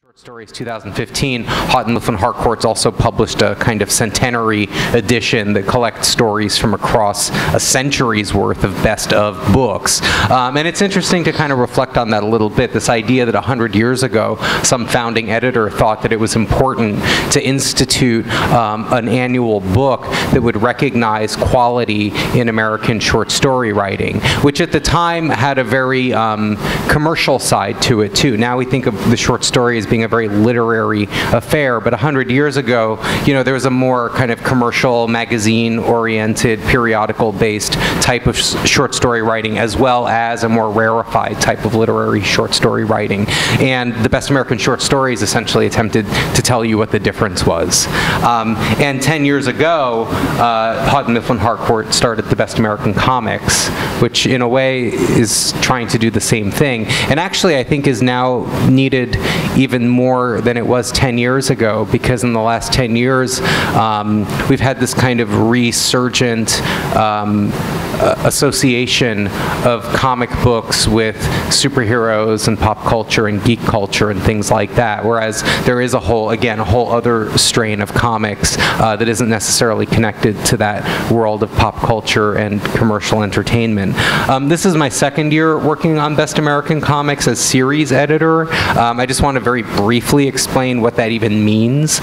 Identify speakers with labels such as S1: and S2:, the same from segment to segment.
S1: Short Stories 2015, Houghton Mifflin Harcourt's also published a kind of centenary edition that collects stories from across a century's worth of best of books. And it's interesting to kind of reflect on that a little bit, this idea that 100 years ago, some founding editor thought that it was important to institute an annual book that would recognize quality in American short story writing, which at the time had a very commercial side to it too. Now we think of the short story as being a very literary affair, but 100 years ago, you know, there was a more kind of commercial, magazine-oriented, periodical-based type of short story writing, as well as a more rarefied type of literary short story writing. And the Best American Short Stories essentially attempted to tell you what the difference was. And 10 years ago, Houghton Mifflin Harcourt started the Best American Comics, which in a way is trying to do the same thing, and actually I think is now needed even more than it was 10 years ago, because in the last 10 years we've had this kind of resurgent association of comic books with superheroes and pop culture and geek culture and things like that, whereas there is a whole other strain of comics that isn't necessarily connected to that world of pop culture and commercial entertainment. This is my second year working on Best American Comics as series editor. I just want to very briefly explain what that even means,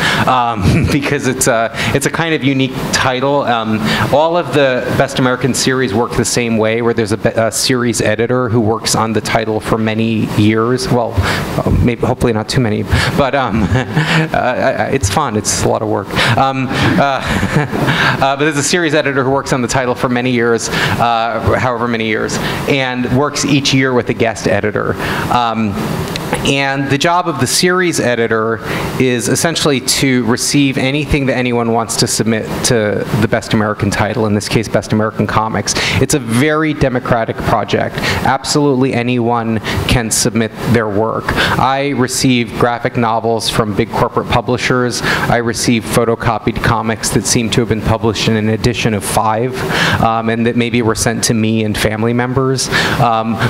S1: because it's a kind of unique title. All of the Best American series work the same way, where there's a series editor who works on the title for many years. Well, maybe, hopefully not too many, but it's fun. It's a lot of work. But there's a series editor who works on the title for many years, however many years, and works each year with a guest editor. And the job of the series editor is essentially to receive anything that anyone wants to submit to the Best American title, in this case, Best American Comics. It's a very democratic project. Absolutely anyone can submit their work. I receive graphic novels from big corporate publishers. I receive photocopied comics that seem to have been published in an edition of 5, and that maybe were sent to me and family members,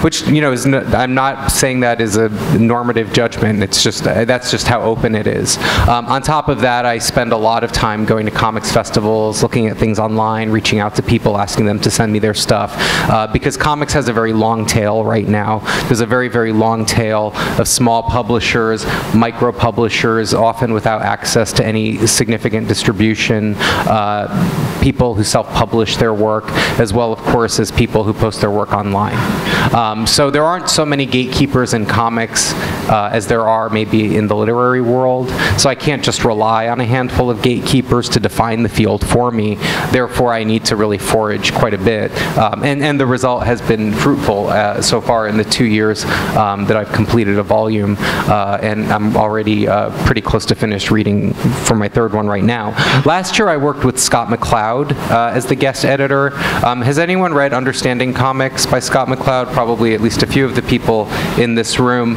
S1: which, you know, I'm not saying that is a normative judgment. It's just that's just how open it is. On top of that, I spend a lot of time going to comics festivals, looking at things online, reaching out to people, asking them to send me their stuff, because comics has a very long tail right now. There's a very, very long tail of small publishers, micro publishers, often without access to any significant distribution, people who self-publish their work, as well, of course, as people who post their work online. So there aren't so many gatekeepers in comics as there are maybe in the literary world. So I can't just rely on a handful of gatekeepers to define the field for me. Therefore, I need to really forage quite a bit. And the result has been fruitful so far in the 2 years that I've completed a volume. And I'm already pretty close to finished reading for my third one right now. Last year, I worked with Scott McCloud as the guest editor. Has anyone read Understanding Comics by Scott McCloud? Probably at least a few of the people in this room.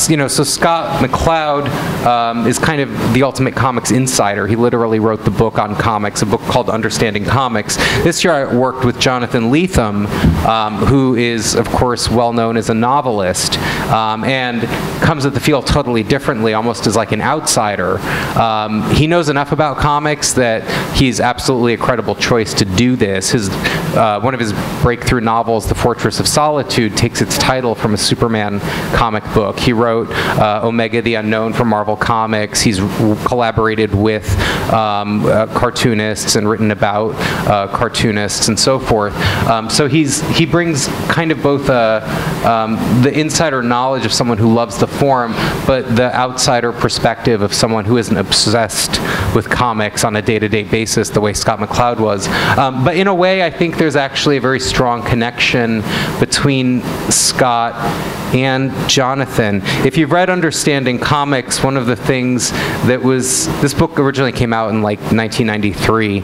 S1: You know, so Scott McCloud is kind of the ultimate comics insider. He literally wrote the book on comics, a book called Understanding Comics. This year I worked with Jonathan Lethem, who is, of course, well known as a novelist, and comes at the field totally differently, almost as like an outsider. He knows enough about comics that he's absolutely a credible choice to do this. One of his breakthrough novels, The Fortress of Solitude, takes its title from a Superman comic book. He wrote Omega the Unknown for Marvel Comics. He's collaborated with cartoonists and written about cartoonists and so forth. So he brings kind of both the insider knowledge of someone who loves the form, but the outsider perspective of someone who isn't obsessed with comics on a day-to-day basis the way Scott McCloud was. But in a way, I think there's actually a very strong connection between Scott and Jonathan. If you've read Understanding Comics, one of the things that was, this book originally came out in like 1993,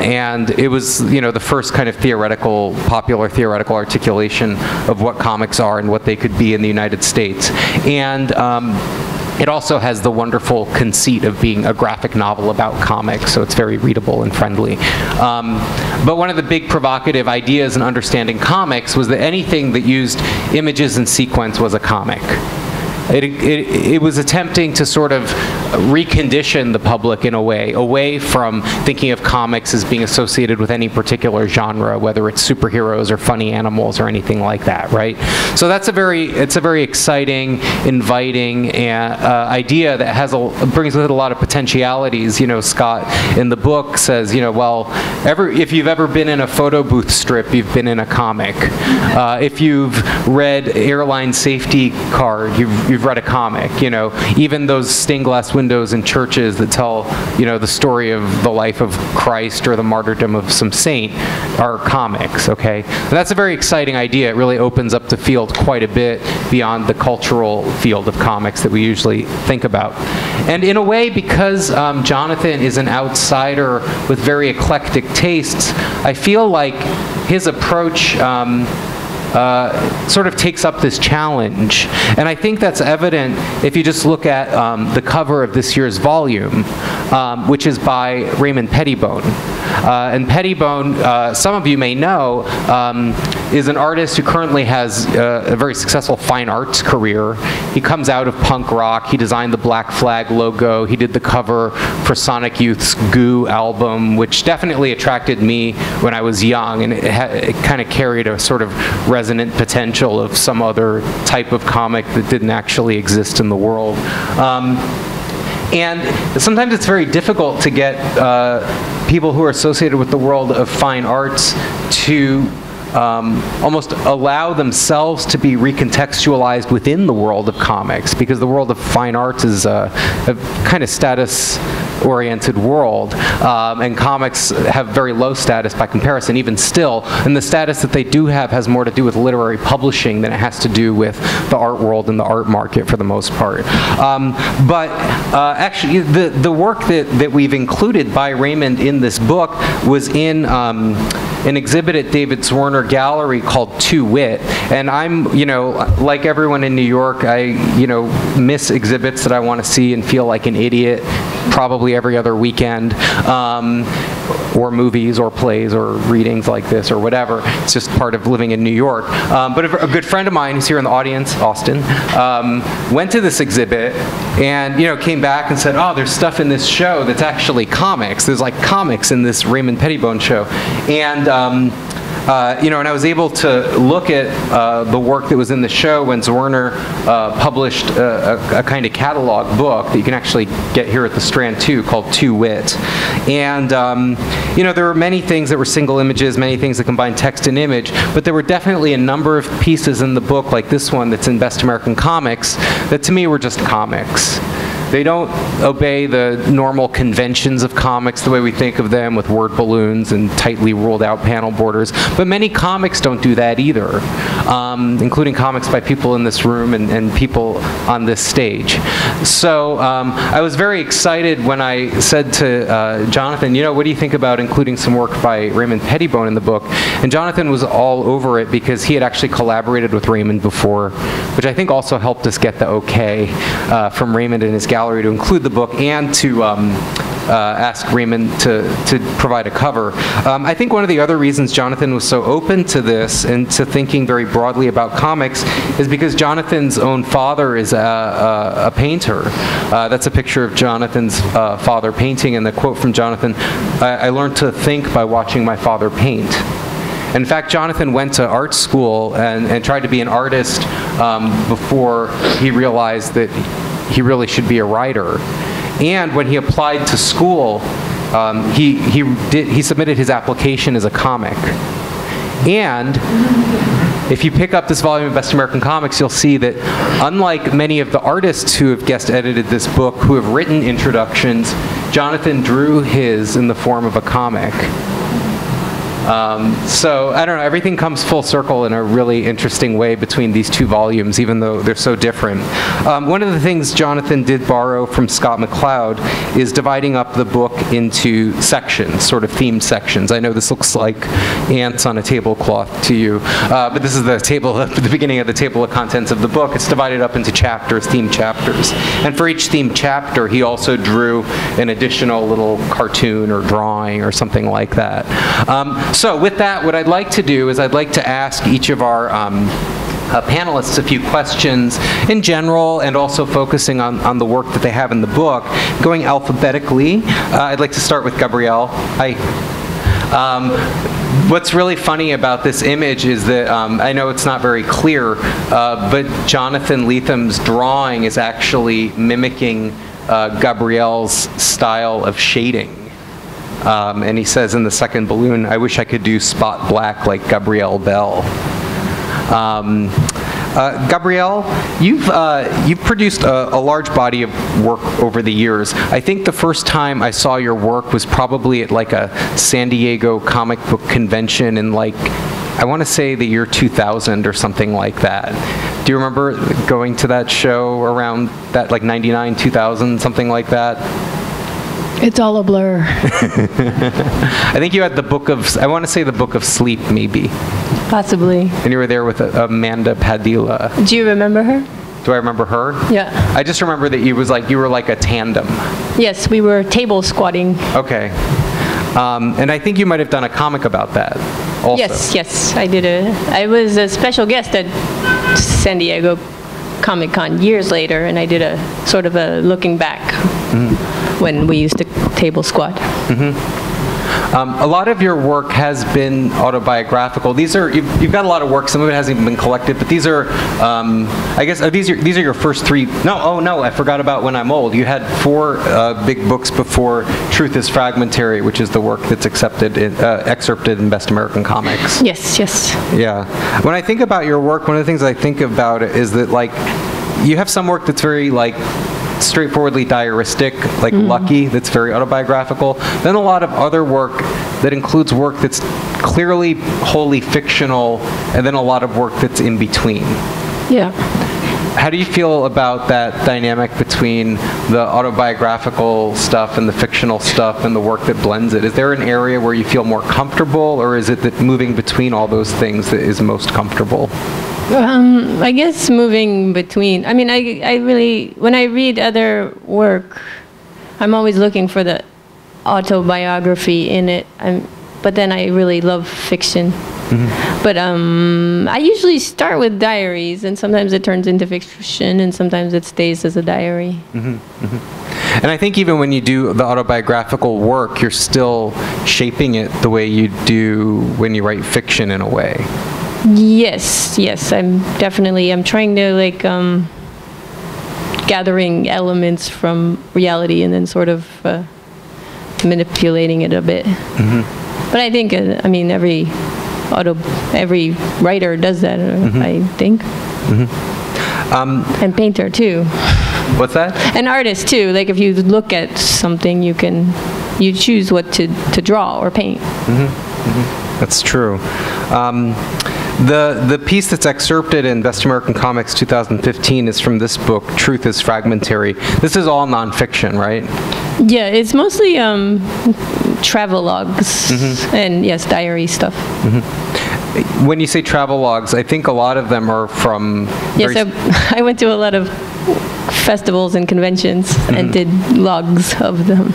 S1: and it was, you know, the first kind of popular theoretical articulation of what comics are and what they could be in the United States. And it also has the wonderful conceit of being a graphic novel about comics, so it's very readable and friendly. But one of the big provocative ideas in Understanding Comics was that anything that used images in sequence was a comic. it was attempting to sort of recondition the public in a way, away from thinking of comics as being associated with any particular genre, whether it's superheroes or funny animals or anything like that, right? So that's it's a very exciting, inviting idea that brings with it a lot of potentialities. You know, Scott in the book says, you know, well, if you've ever been in a photo booth strip, you've been in a comic. If you've read Airline Safety Card, you've read a comic. You know, even those stained glass windows in churches that tell, you know, the story of the life of Christ or the martyrdom of some saint are comics, okay? And that's a very exciting idea. It really opens up the field quite a bit beyond the cultural field of comics that we usually think about. And in a way, because Jonathan is an outsider with very eclectic tastes, I feel like his approach sort of takes up this challenge. And I think that's evident if you just look at the cover of this year's volume, which is by Raymond Pettibone. And Pettibone, some of you may know, is an artist who currently has a very successful fine arts career. He comes out of punk rock. He designed the Black Flag logo. He did the cover for Sonic Youth's Goo album, which definitely attracted me when I was young, and it kind of carried a sort of resonant potential of some other type of comic that didn't actually exist in the world. And sometimes it's very difficult to get people who are associated with the world of fine arts to almost allow themselves to be recontextualized within the world of comics, because the world of fine arts is a kind of status-oriented world, and comics have very low status by comparison, even still, and the status that they do have has more to do with literary publishing than it has to do with the art world and the art market for the most part. Actually, the work that we've included by Raymond in this book was in an exhibit at David Zwirner Gallery called To Wit, and I'm, you know, like everyone in New York, I, you know, miss exhibits that I want to see and feel like an idiot probably every other weekend, or movies or plays or readings like this or whatever. It's just part of living in New York. But a good friend of mine who's here in the audience, Austin, went to this exhibit and, you know, came back and said, oh, there's stuff in this show that's actually comics. There's like comics in this Raymond Pettibone show. And you know, and I was able to look at the work that was in the show when Zwirner published a kind of catalog book that you can actually get here at the Strand too, called To Wit. And you know, there were many things that were single images, many things that combined text and image, but there were definitely a number of pieces in the book, like this one that's in Best American Comics, that to me were just comics. They don't obey the normal conventions of comics the way we think of them, with word balloons and tightly ruled out panel borders. But many comics don't do that either, including comics by people in this room and people on this stage. So I was very excited when I said to Jonathan, you know, what do you think about including some work by Raymond Pettibone in the book? And Jonathan was all over it because he had actually collaborated with Raymond before, which I think also helped us get the okay from Raymond and his gallery to include the book and to ask Raymond to provide a cover. I think one of the other reasons Jonathan was so open to this and to thinking very broadly about comics is because Jonathan's own father is a painter. That's a picture of Jonathan's father painting, and the quote from Jonathan, I learned to think by watching my father paint. In fact, Jonathan went to art school and tried to be an artist before he realized that he really should be a writer. And when he applied to school, he submitted his application as a comic. And if you pick up this volume of Best American Comics, you'll see that unlike many of the artists who have guest edited this book, who have written introductions, Jonathan drew his in the form of a comic. So, I don't know, everything comes full circle in a really interesting way between these two volumes, even though they're so different. One of the things Jonathan did borrow from Scott McCloud is dividing up the book into sections, sort of themed sections. I know this looks like ants on a tablecloth to you, but this is the table at the beginning of the table of contents of the book. It's divided up into chapters, themed chapters. And for each themed chapter, he also drew an additional little cartoon or drawing or something like that. So with that, what I'd like to do is I'd like to ask each of our panelists a few questions in general, and also focusing on the work that they have in the book. Going alphabetically, I'd like to start with Gabrielle. Hi. What's really funny about this image is that, I know it's not very clear, but Jonathan Letham's drawing is actually mimicking Gabrielle's style of shading. And he says in the second balloon, "I wish I could do spot black like Gabrielle Bell." Gabrielle, you've produced a large body of work over the years. I think the first time I saw your work was probably at like a San Diego comic book convention in like, I want to say the year 2000 or something like that. Do you remember going to that show around that, like 99, 2000, something like that?
S2: It's all a blur.
S1: I think you had the book of, I want to say the Book of Sleep, maybe.
S2: Possibly.
S1: And you were there with Amanda Padilla.
S2: Do you remember her?
S1: Do I remember her?
S2: Yeah.
S1: I just remember that you were like a tandem.
S2: Yes, we were table squatting.
S1: Okay. And I think you might have done a comic about that also.
S2: Yes, I did I was a special guest at San Diego Comic-Con years later, and I did a sort of a looking back when we used to table squat.
S1: A lot of your work has been autobiographical. These are, you've got a lot of work, some of it hasn't even been collected, but these are, I guess, these are your first three, no, I forgot about When I'm Old. You had 4 big books before Truth is Fragmentary, which is the work that's excerpted in Best American Comics.
S2: Yes.
S1: Yeah. When I think about your work, one of the things I think about it is that, like, you have some work that's very, like, straightforwardly diaristic, like Lucky, that's very autobiographical. Then a lot of other work that includes work that's clearly wholly fictional, and then a lot of work that's in between.
S2: Yeah.
S1: How do you feel about that dynamic between the autobiographical stuff and the fictional stuff and the work that blends it? Is there an area where you feel more comfortable, or is it that moving between all those things that is most comfortable?
S2: I guess moving between. I mean, I really, when I read other work, I'm always looking for the autobiography in it. But then I really love fiction. But I usually start with diaries, and sometimes it turns into fiction, and sometimes it stays as a diary.
S1: And I think even when you do the autobiographical work, you're still shaping it the way you do when you write fiction in a way.
S2: Yes, I'm trying to, like, gathering elements from reality and then sort of manipulating it a bit. But I think, I mean, every writer does that, I think. And painter too.
S1: What's that? An
S2: artist too. Like, if you look at something, you choose what to draw or paint.
S1: That's true. The piece that's excerpted in Best American Comics 2015 is from this book, Truth is Fragmentary. This is all nonfiction, right?
S2: Yeah, it's mostly travelogues and, yes, diary stuff.
S1: When you say travelogues, I think a lot of them are from...
S2: Yes, I went to a lot of festivals and conventions and did logs of them.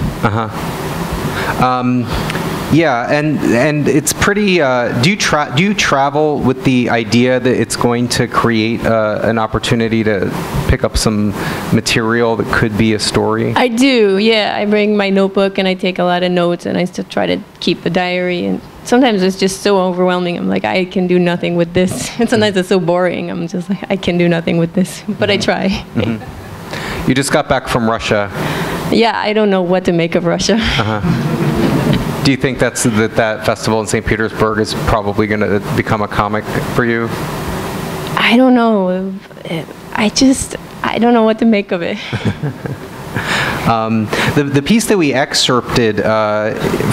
S1: Yeah, and it's pretty. Do you travel with the idea that it's going to create an opportunity to pick up some material that could be a story?
S2: I do. Yeah, I bring my notebook and I take a lot of notes, and I still try to keep a diary. And sometimes it's just so overwhelming. I'm like, I can do nothing with this. And sometimes it's so boring. I'm just like, I can do nothing with this, but I try.
S1: You just got back from Russia.
S2: Yeah, I don't know what to make of Russia.
S1: Do you think that festival in St. Petersburg is probably going to become a comic for you?
S2: I don't know. I don't know what to make of it.
S1: The piece that we excerpted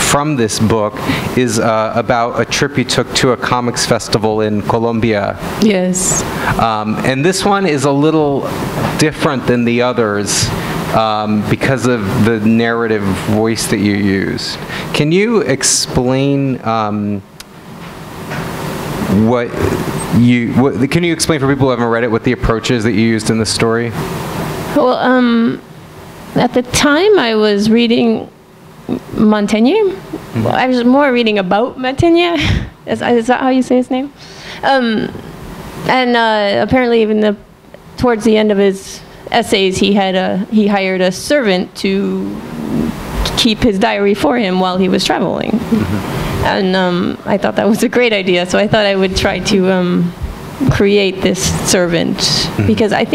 S1: from this book is about a trip you took to a comics festival in Colombia.
S2: Yes.
S1: And this one is a little different than the others. Because of the narrative voice that you used. Can you explain can you explain for people who haven't read it what the approach is that you used in this story? Well,
S2: at the time I was reading Montaigne. Well, I was more reading about Montaigne. Is that how you say his name? And apparently, even towards the end of his essays, he hired a servant to keep his diary for him while he was traveling. Mm-hmm. And I thought that was a great idea, so I thought I would try to create this servant. Mm-hmm. Because I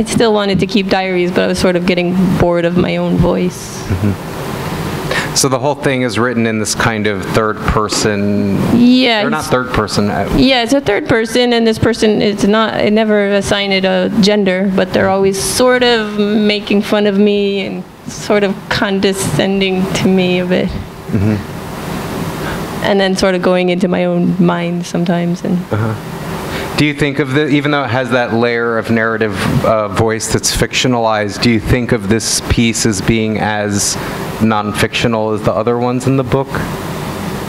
S2: still wanted to keep diaries, but I was sort of getting bored of my own voice.
S1: Mm-hmm. So the whole thing is written in this kind of third person.
S2: Yeah.
S1: Or not third person.
S2: Yeah, it's a third person, and this person is not, I never assign it a gender, but they're always sort of making fun of me and sort of condescending to me a bit. Mm-hmm. And then sort of going into my own mind sometimes. And
S1: Do you think of even though it has that layer of narrative voice that's fictionalized, do you think of this piece as being as non-fictional as the other ones in the book?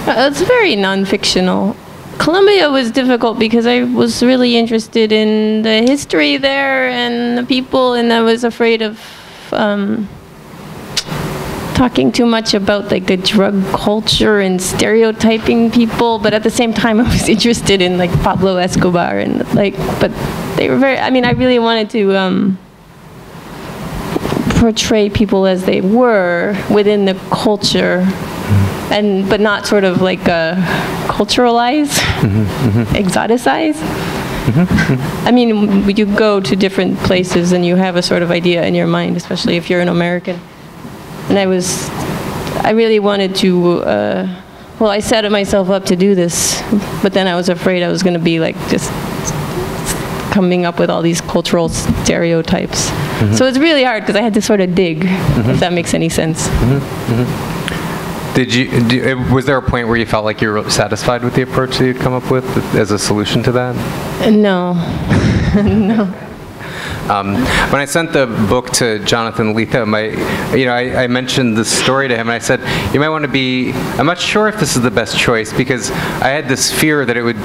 S2: It's very non-fictional. Colombia was difficult because I was really interested in the history there and the people, and I was afraid of talking too much about like the drug culture and stereotyping people, but at the same time I was interested in like Pablo Escobar and but they were I really wanted to portray people as they were within the culture, but not sort of like culturalize, exoticize. You go to different places and you have a sort of idea in your mind, especially if you're an American. And I really wanted to, I set myself up to do this, but then I was afraid I was going to be like just coming up with all these cultural stereotypes. Mm-hmm. So it's really hard because I had to sort of dig, if that makes any sense.
S1: Was there a point where you felt like you were satisfied with the approach that you'd come up with as a solution to that?
S2: No. No.
S1: When I sent the book to Jonathan Letha, I mentioned this story to him, and I said, you might want to I'm not sure if this is the best choice, because I had this fear that it would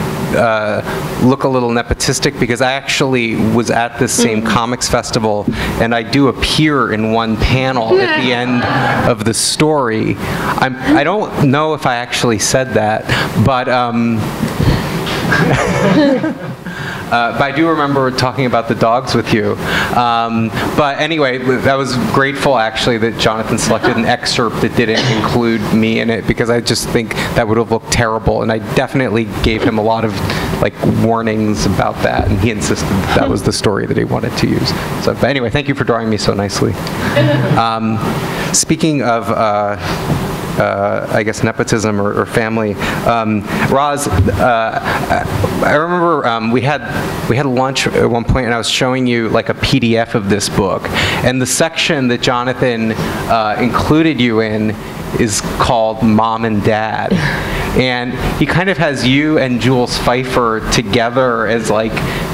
S1: look a little nepotistic, because I actually was at this same comics festival, and I do appear in one panel at the end of the story. I don't know if I actually said that, but but I do remember talking about the dogs with you. But anyway, I was grateful actually that Jonathan selected an excerpt that didn't include me in it, because I just think that would have looked terrible. And I definitely gave him a lot of warnings about that, and he insisted that was the story that he wanted to use. So, but anyway, thank you for drawing me so nicely. Speaking of I guess nepotism or family. Roz, I remember we had lunch at one point, and I was showing you a PDF of this book, and the section that Jonathan included you in is called Mom and Dad. And he kind of has you and Jules Pfeiffer together as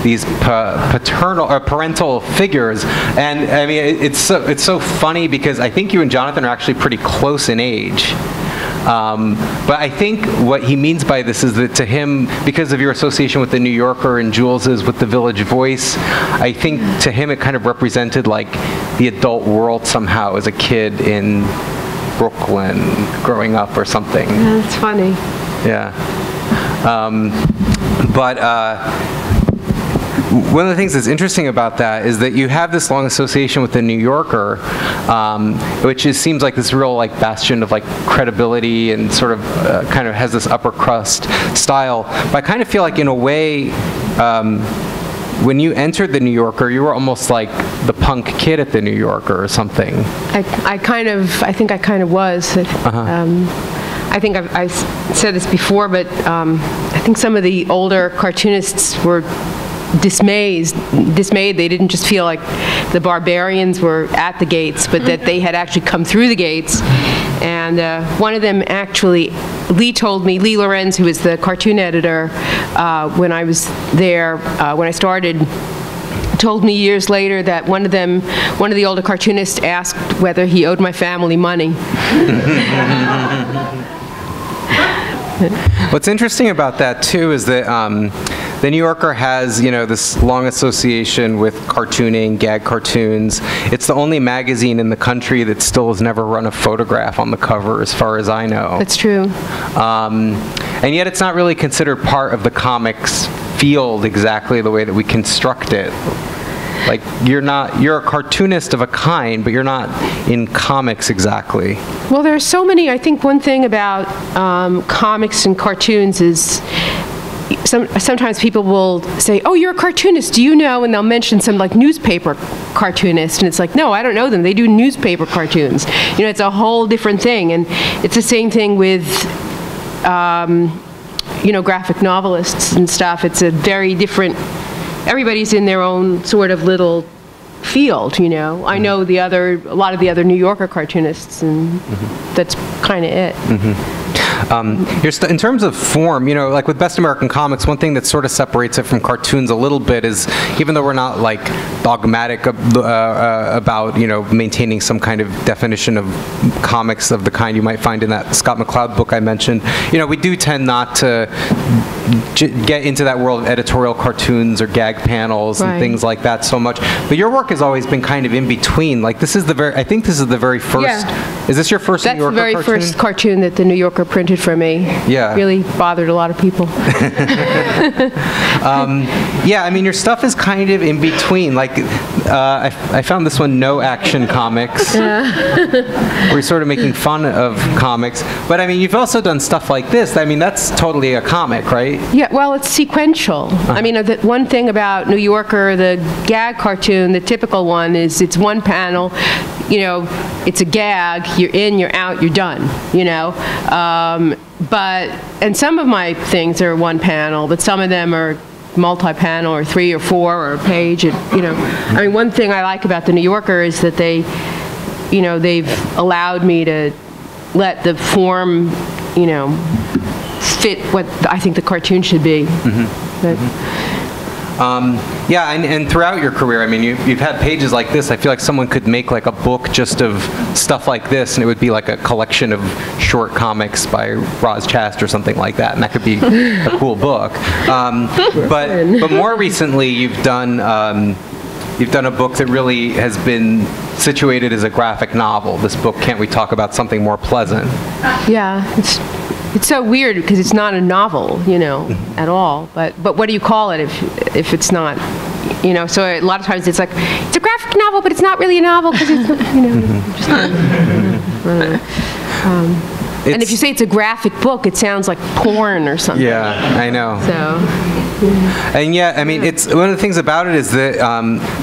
S1: these parental figures. And it's so funny, because I think you and Jonathan are actually pretty close in age. But I think what he means by this is that to him, because of your association with the New Yorker and Jules's with the Village Voice, I think to him it kind of represented the adult world somehow as a kid in Brooklyn growing up or something.
S3: Yeah, that's funny.
S1: Yeah. But one of the things that's interesting about that is that you have this long association with the New Yorker, which seems like this real bastion of credibility and sort of kind of has this upper crust style. But I kind of feel like in a way, when you entered the New Yorker, you were almost like the punk kid at the New Yorker or something.
S3: I think I kind of was. I think I've said this before, but I think some of the older cartoonists were dismayed. They didn't just feel like the barbarians were at the gates, but that they had actually come through the gates. And one of them actually, Lee Lorenz, who was the cartoon editor when I was there, when I started, told me years later that one of the older cartoonists asked whether he owed my family money.
S1: What's interesting about that too is that the New Yorker has, this long association with cartooning, gag cartoons. It's the only magazine in the country that still has never run a photograph on the cover, as far as I know.
S3: That's true.
S1: And yet it's not really considered part of the comics field exactly the way that we construct it. Like, you're a cartoonist of a kind, but you're not in comics exactly.
S3: Well, there's so many. I think one thing about comics and cartoons is sometimes people will say, oh, you're a cartoonist, do you know? And they'll mention some like newspaper cartoonist, and it's like, no, I don't know them. They do newspaper cartoons. You know, it's a whole different thing. And it's the same thing with, you know, graphic novelists and stuff. It's a very different, everybody's in their own sort of little field, you know. I know a lot of the other New Yorker cartoonists, and that's kind of it.
S1: In terms of form, you know, like with Best American Comics, one thing that sort of separates it from cartoons a little bit is, even though we're not like dogmatic about, you know, maintaining some kind of definition of comics of the kind you might find in that Scott McCloud book I mentioned, you know, we do tend not to get into that world of editorial cartoons or gag panels and things like that so much. But your work has always been kind of in between. Like, this is I think this is the very first.
S3: Yeah.
S1: Is this your first New Yorker cartoon?
S3: That's the very first cartoon that the New Yorker printed for me.
S1: Yeah.
S3: Really bothered a lot of people.
S1: Yeah, I mean, your stuff is kind of in between. Like, I found this one, No Action Comics, where you're sort of making fun of comics. But I mean, you've also done stuff like this. I mean, that's totally a comic, right?
S3: Yeah, well, it's sequential. I mean, the one thing about New Yorker, the gag cartoon, the typical one is it's one panel, you know, it's a gag, you're in, you're out, you're done, you know. And some of my things are one panel, but some of them are multi-panel or 3 or 4 or a page, and, you know. I mean, one thing I like about the New Yorker is that they, you know, they've allowed me to let the form, you know, fit what I think the cartoon should be.
S1: Yeah, and throughout your career, I mean, you've had pages like this. I feel like someone could make like a book just of stuff like this, and it would be like a collection of short comics by Roz Chast or something like that, and that could be a cool book. But more recently, you've done a book that really has been situated as a graphic novel. This book, Can't We Talk About Something More Pleasant?
S3: Yeah, it's so weird because it's not a novel, you know, at all. But what do you call it if it's not, you know? So a lot of times it's like, it's a graphic novel, but it's not really a novel because it's not, you know. Just and if you say it's a graphic book, it sounds like porn or something.
S1: Yeah, I know.
S3: So.
S1: And yeah, I mean, it's one of the things about it is that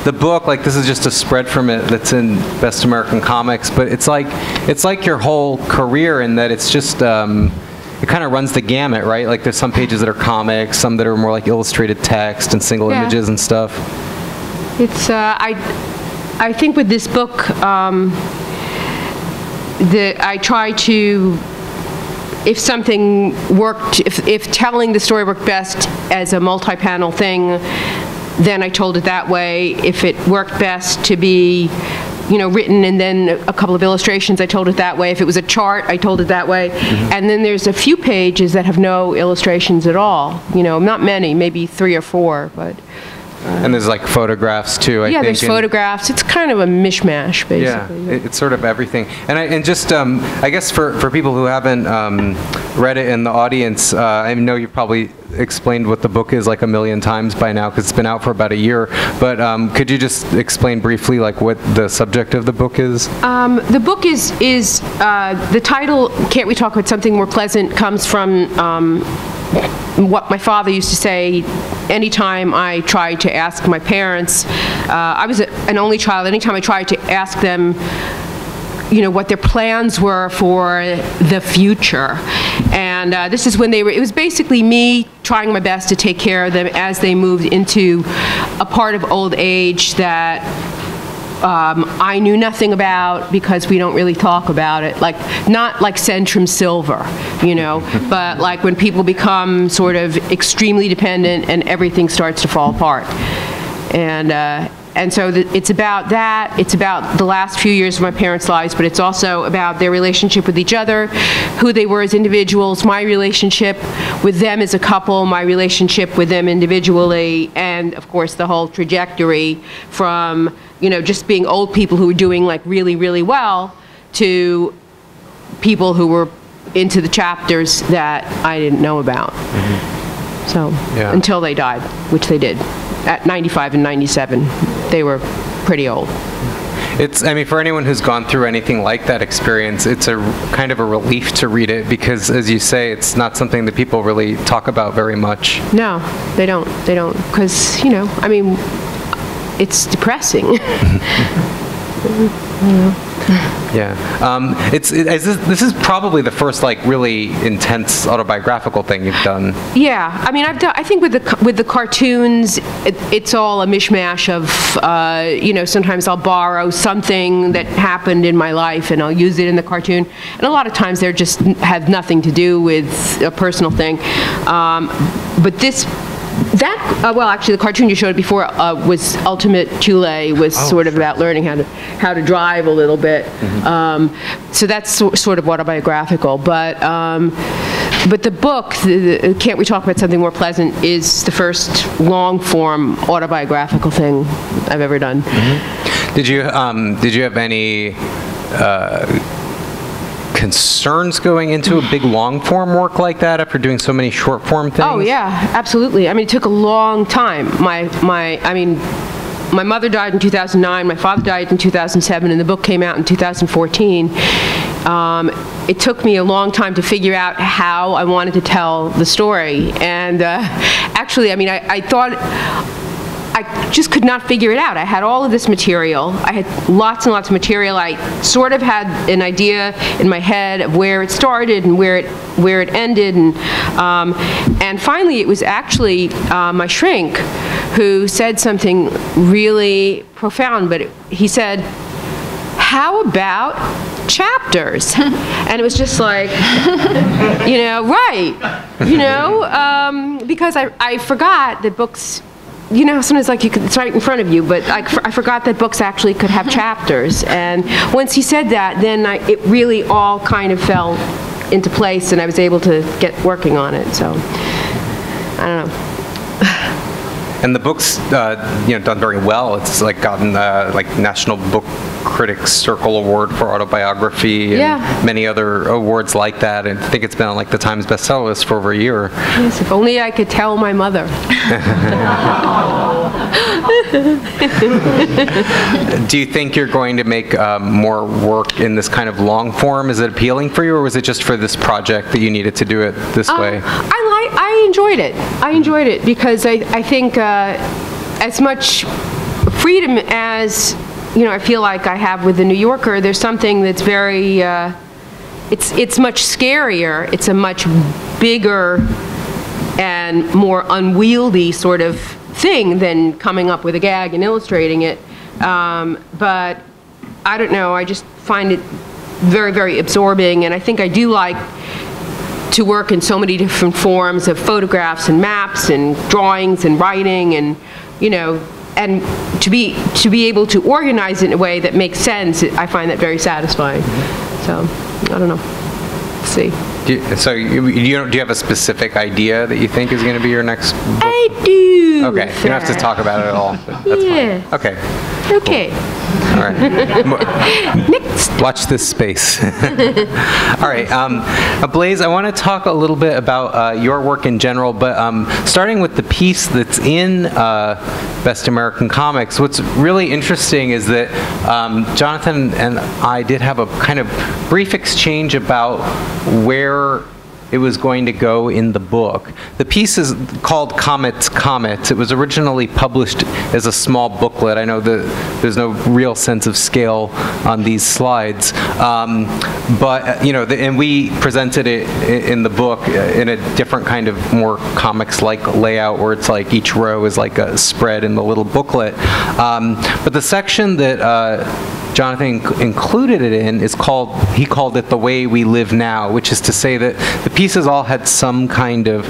S1: the book, like, this is just a spread from it that's in Best American Comics, but it's like your whole career in that it's just it kind of runs the gamut, right? Like, there's some pages that are comics, some that are more like illustrated text and single images and stuff.
S3: It's I think with this book that I try to, if something worked, if telling the story worked best as a multi-panel thing, then I told it that way. If it worked best to be, you know, written and then a couple of illustrations, I told it that way. If it was a chart, I told it that way. And then there's a few pages that have no illustrations at all. You know, not many, maybe 3 or 4, but.
S1: And there's like photographs too, I think.
S3: Yeah, there's photographs. It's kind of a mishmash, basically.
S1: Yeah, it's sort of everything. And just, I guess for people who haven't read it in the audience, I know you've probably explained what the book is like 1,000,000 times by now because it's been out for about a year. But could you just explain briefly like what the subject of the book is?
S3: The book is the title, Can't We Talk About Something More Pleasant, comes from what my father used to say anytime I tried to ask my parents. I was an only child. Anytime I tried to ask them, you know, what their plans were for the future. And this is when it was basically me trying my best to take care of them as they moved into a part of old age that I knew nothing about because we don't really talk about it. Like, not like Centrum Silver, you know, but like when people become sort of extremely dependent and everything starts to fall apart. And so it's about that. It's about the last few years of my parents' lives, but it's also about their relationship with each other, who they were as individuals, my relationship with them as a couple, my relationship with them individually, and of course the whole trajectory from, you know, just being old people who were doing like really, really well to people who were into the chapters that I didn't know about. So
S1: Yeah.
S3: until they died, which they did at 95 and 97, they were pretty old.
S1: I mean, for anyone who's gone through anything like that experience, it's a kind of a relief to read it because, as you say, it's not something that people really talk about very much.
S3: No, they don't, because, I mean, it's depressing.
S1: Yeah. This is probably the first, like, really intense autobiographical thing you've done.
S3: Yeah, I mean, I think with the cartoons, it's all a mishmash of, sometimes I'll borrow something that happened in my life and I'll use it in the cartoon. And a lot of times they're just have nothing to do with a personal thing. But actually, the cartoon you showed before was Ultimate Chule, was sort of about learning how to drive a little bit. So that's sort of autobiographical. But the book, Can't We Talk About Something More Pleasant, is the first long-form autobiographical thing I've ever done.
S1: Did you have any concerns going into a big long-form work like that after doing so many short-form things?
S3: Oh yeah, absolutely. I mean, it took a long time. My mother died in 2009. My father died in 2007, and the book came out in 2014. It took me a long time to figure out how I wanted to tell the story, and actually, I mean, I thought. I just could not figure it out. I had all of this material. I had lots and lots of material. I sort of had an idea in my head of where it started and where it ended, and finally it was actually my shrink who said something really profound. But he said, "How about chapters?" And it was just like, right, because I forgot that books. Sometimes it's right in front of you, but I forgot that books actually could have chapters. And once he said that, then it really all kind of fell into place, and I was able to get working on it. So, I don't know.
S1: And the book's done very well. It's like gotten National Book Critics Circle Award for autobiography and many other awards like that. And I think it's been on the Times bestseller list for over a year.
S3: Yes, if only I could tell my mother.
S1: Do you think you're going to make more work in this kind of long form? Is it appealing for you, or was it just for this project that you needed to do it this way?
S3: I enjoyed it. I enjoyed it because I think as much freedom as I feel like I have with the New Yorker, there's something that's very it's much scarier. It's a much bigger and more unwieldy sort of thing than coming up with a gag and illustrating it. But I don't know. I just find it very, very absorbing, and I think I do like to work in so many different forms of photographs and maps and drawings and writing, and and to be able to organize it in a way that makes sense. I find that very satisfying. So I don't know. Let's see.
S1: Do you have a specific idea that you think is going to be your next book?
S3: I do.
S1: Okay, you don't have to talk about it at all. That's fine. Okay.
S3: Okay.
S1: All right.
S3: Next.
S1: Watch this space. All right. Blaise, I want to talk a little bit about your work in general, but starting with the piece that's in Best American Comics, what's really interesting is that Jonathan and I did have a kind of brief exchange about where it was going to go in the book. The piece is called Comets, Comets. It was originally published as a small booklet. I know that there's no real sense of scale on these slides, and we presented it in the book in a different kind of more comics-like layout, where it's like each row is like a spread in the little booklet. But the section that Jonathan included it in he called it The Way We Live Now, which is to say that the pieces all had some kind of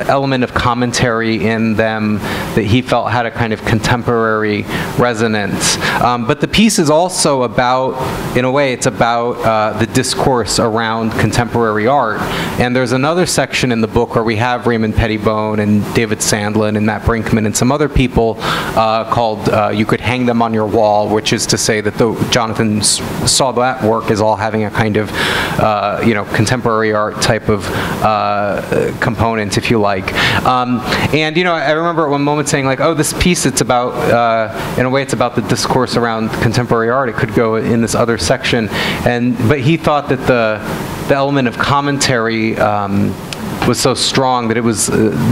S1: element of commentary in them that he felt had a kind of contemporary resonance. But the piece is also about, in a way, it's about the discourse around contemporary art. And there's another section in the book where we have Raymond Pettibone and David Sandlin and Matt Brinkman and some other people called You Could Hang Them on Your Wall, which is to say that Jonathan saw that work as all having a kind of, contemporary art type of component, if you like. And, I remember at one moment saying, like, oh, this piece, it's about, in a way, it's about the discourse around contemporary art. It could go in this other section. But he thought that the element of commentary was so strong that it was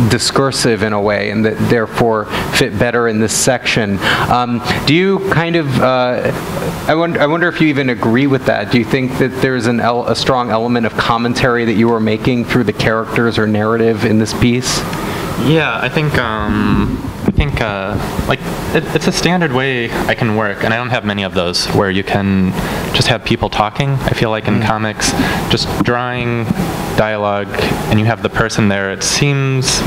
S1: discursive in a way, and that therefore fit better in this section. Do you kind of, I wonder if you even agree with that. Do you think that there's a strong element of commentary that you were making through the characters or narrative in this piece?
S4: Yeah, I think it's a standard way I can work, and I don't have many of those where you can just have people talking. I feel like in comics, just drawing dialogue and you have the person there, it seems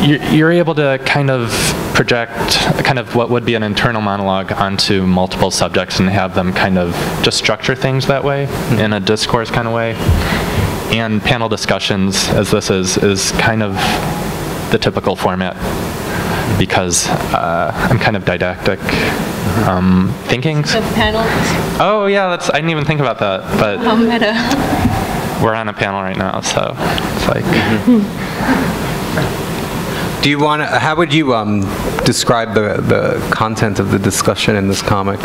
S4: you're able to kind of project kind of what would be an internal monologue onto multiple subjects and have them kind of just structure things that way in a discourse kind of way. And panel discussions, as this is kind of the typical format, because I'm kind of didactic thinking.
S2: The panelist?
S4: Oh yeah, I didn't even think about that. But
S2: how meta.
S4: We're on a panel right now, so it's like.
S1: Do you want to? How would you describe the content of the discussion in this comic?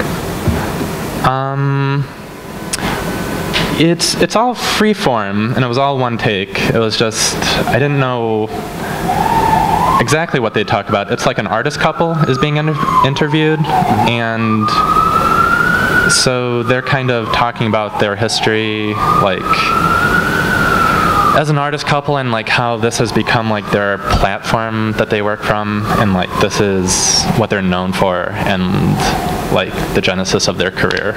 S4: It's all free form, and it was all one take. It was just, I didn't know exactly what they talked about. It's like an artist couple is being interviewed, and so they're kind of talking about their history, like as an artist couple, and like how this has become like their platform that they work from, and like this is what they're known for, and like the genesis of their career.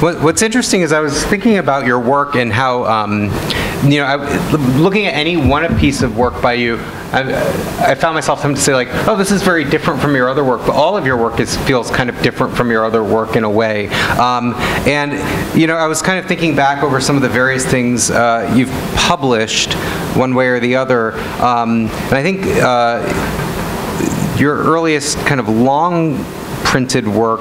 S1: What's interesting is I was thinking about your work and how, looking at any one piece of work by you, I found myself having to say, like, oh, this is very different from your other work, but all of your work feels kind of different from your other work in a way. And I was kind of thinking back over some of the various things you've published, one way or the other, and I think your earliest kind of long printed work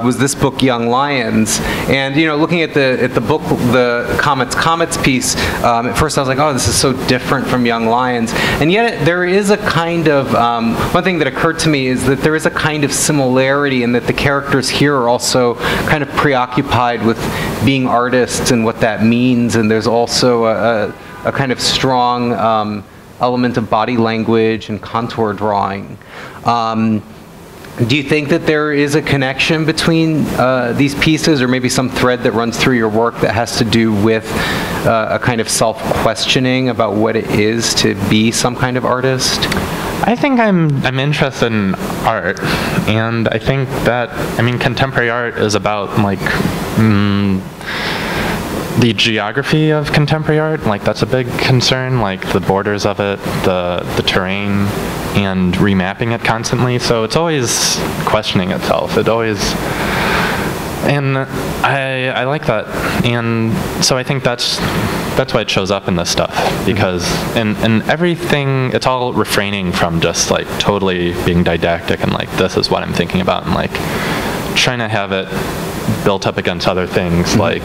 S1: was this book, Young Lions. And looking at the book, the Comets piece, at first I was like, oh, this is so different from Young Lions. And yet there is a kind of, one thing that occurred to me is that there is a kind of similarity in that the characters here are also kind of preoccupied with being artists and what that means. And there's also a kind of strong element of body language and contour drawing. Do you think that there is a connection between these pieces, or maybe some thread that runs through your work that has to do with a kind of self-questioning about what it is to be some kind of artist?
S4: I think I'm interested in art, and I think that, contemporary art is about like the geography of contemporary art. Like that's a big concern, like the borders of it, the terrain, and remapping it constantly. So it's always questioning itself. It always, and I like that. And so I think that's why it shows up in this stuff, because in everything, it's all refraining from just like totally being didactic and like, this is what I'm thinking about, and like trying to have it built up against other things like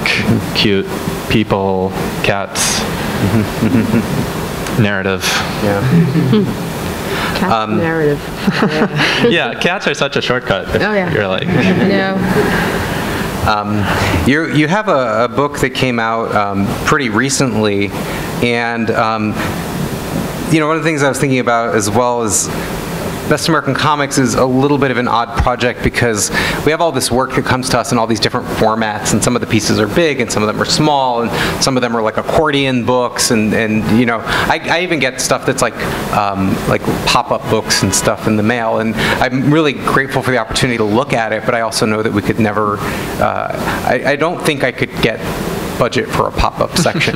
S4: cute people, cats, narrative.
S1: Yeah.
S3: Narrative.
S4: Yeah, cats are such a shortcut.
S3: Oh yeah.
S4: You're like.
S3: No.
S1: You have a book that came out pretty recently, and one of the things I was thinking about as well is Best American Comics is a little bit of an odd project because we have all this work that comes to us in all these different formats, and some of the pieces are big and some of them are small, and some of them are like accordion books, and I even get stuff that's like pop-up books and stuff in the mail, and I'm really grateful for the opportunity to look at it, but I also know that we could never, I don't think I could get budget for a pop-up section,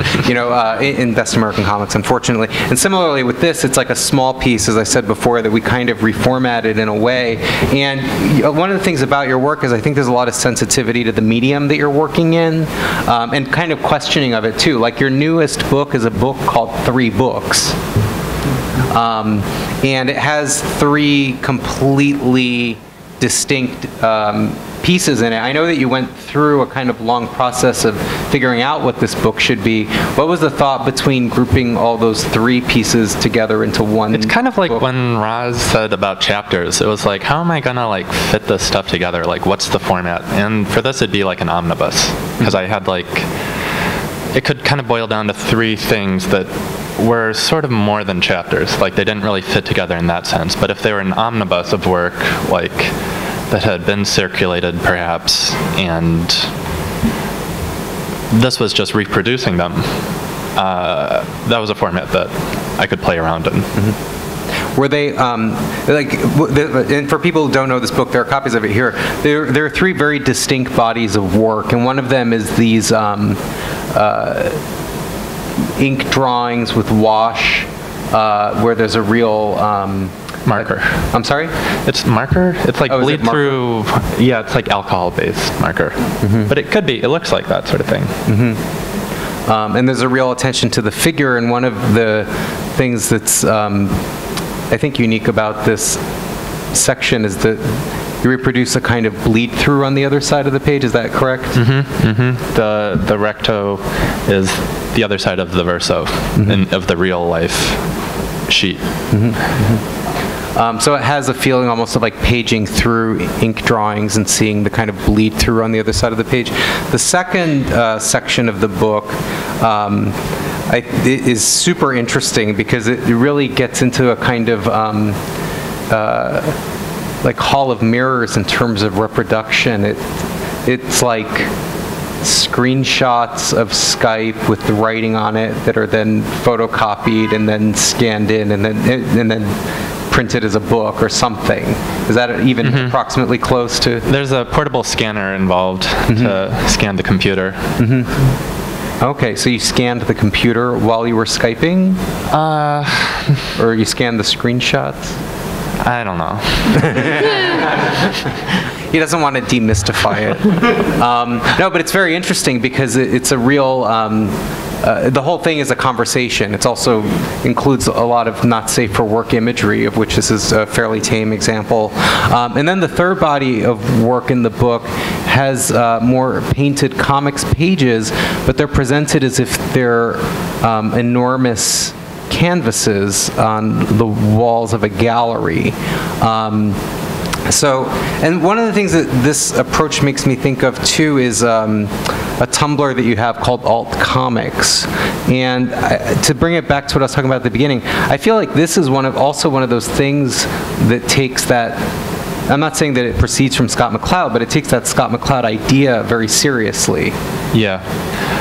S1: in Best American Comics, unfortunately. And similarly with this, it's like a small piece, as I said before, that we kind of reformatted in a way. And one of the things about your work is I think there's a lot of sensitivity to the medium that you're working in, and kind of questioning of it too. Like your newest book is a book called 3 Books. And it has 3 completely distinct pieces in it. I know that you went through a kind of long process of figuring out what this book should be. What was the thought between grouping all those 3 pieces together into one?
S4: It's kind of like
S1: book?
S4: when Roz said about chapters. It was like, how am I gonna like fit this stuff together? Like, what's the format? And for this, it'd be like an omnibus, because I had like, it could kind of boil down to 3 things that were sort of more than chapters. Like, they didn't really fit together in that sense. But if they were an omnibus of work, like, that had been circulated perhaps, and this was just reproducing them, that was a format that I could play around in.
S1: Mm-hmm. Were they, and for people who don't know this book, there are copies of it here. There are 3 very distinct bodies of work, and one of them is these ink drawings with wash, where there's a real
S4: marker.
S1: I'm sorry?
S4: It's marker? It's like bleed through, yeah, it's like alcohol-based marker. Mm-hmm. But it could be, it looks like that sort of thing.
S1: Mm-hmm. And there's a real attention to the figure, and one of the things that's, I think, unique about this section is that you reproduce a kind of bleed through on the other side of the page. Is that correct? Mm-hmm.
S4: Mm-hmm. The recto is the other side of the verso, of the real life sheet. Mm-hmm. Mm-hmm.
S1: So it has a feeling almost of like paging through ink drawings and seeing the kind of bleed through on the other side of the page. The second section of the book is super interesting because it really gets into a kind of like hall of mirrors in terms of reproduction. It's like screenshots of Skype with the writing on it that are then photocopied and then scanned in and then printed as a book or something. Is that even approximately close to?
S4: There's a portable scanner involved to scan the computer.
S1: Okay, so you scanned the computer while you were Skyping? Or you scanned the screenshots?
S4: I don't know.
S1: He doesn't want to demystify it. No, but it's very interesting because it's a real, the whole thing is a conversation. It also includes a lot of not safe for work imagery, of which this is a fairly tame example. And then the third body of work in the book has more painted comics pages, but they're presented as if they're enormous canvases on the walls of a gallery. And one of the things that this approach makes me think of too is a Tumblr that you have called Alt Comics. And to bring it back to what I was talking about at the beginning, I feel like this is also one of those things that takes that, I'm not saying that it proceeds from Scott McCloud, but it takes that Scott McCloud idea very seriously.
S4: Yeah.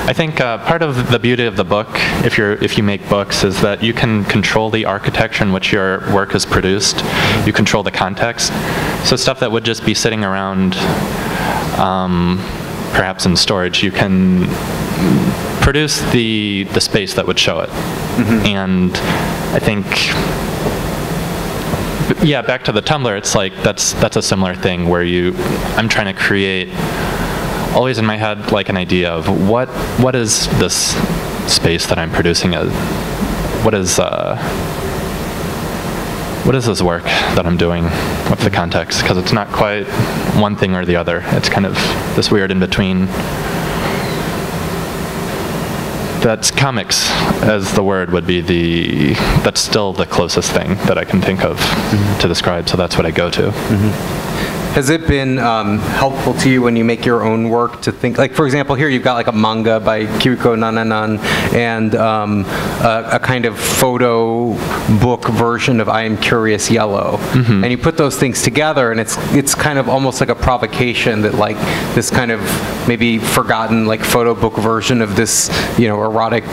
S4: I think part of the beauty of the book, if you make books, is that you can control the architecture in which your work is produced. You control the context. So stuff that would just be sitting around, perhaps in storage, you can produce the space that would show it. And I think, yeah, back to the Tumblr, it's like that's a similar thing where I'm trying to create, always in my head, like an idea of what is this space that I'm producing? What is this work that I'm doing? What's the context? Because it's not quite one thing or the other. It's kind of this weird in between. That's comics, as the word would be that's still the closest thing that I can think of to describe, so that's what I go to.
S1: Has it been helpful to you when you make your own work to think, like for example here you've got like a manga by Kiriko Nananan and a kind of photo book version of I Am Curious Yellow, and you put those things together and it's kind of almost like a provocation that like this kind of maybe forgotten like photo book version of this erotic